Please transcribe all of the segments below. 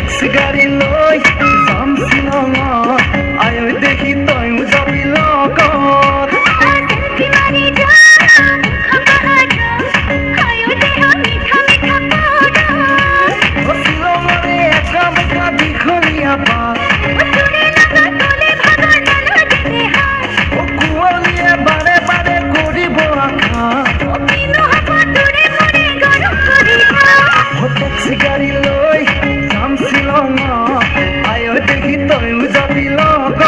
taxi গাড়ী লৈ যাম শ্বিলঙত আই ঐ দেখি তয়ো যাবি লগত শ্বিলঙৰে একা বেকা দীঘলীয়া বাট কুঁৱলীয়ে বাৰে বাৰে কৰিব আশা টেক্সি গাড়ী লৈ যাম শ্বিলঙত আই ঐ দেখি তয়ো যাবি লগত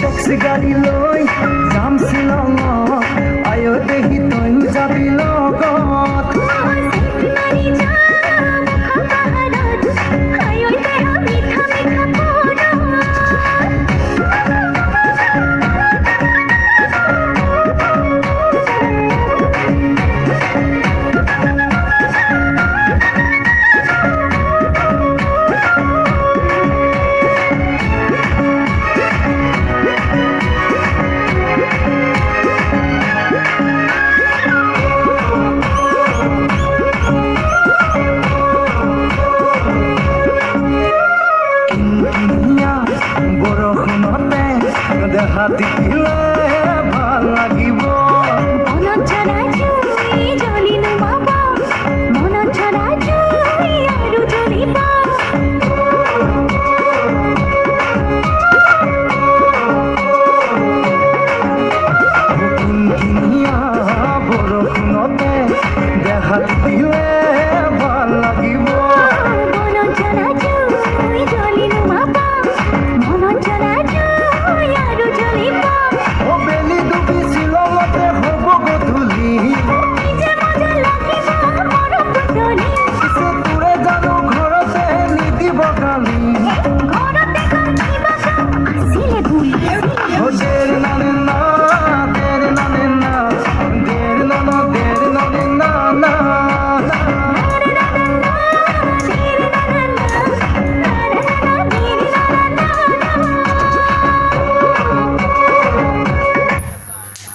টেক্সি গাড়ী লৈ যাম শ্বিলঙত আই ঐ দেখি তয়ো যাবি লগত বৰষুণতে দেহা দিলে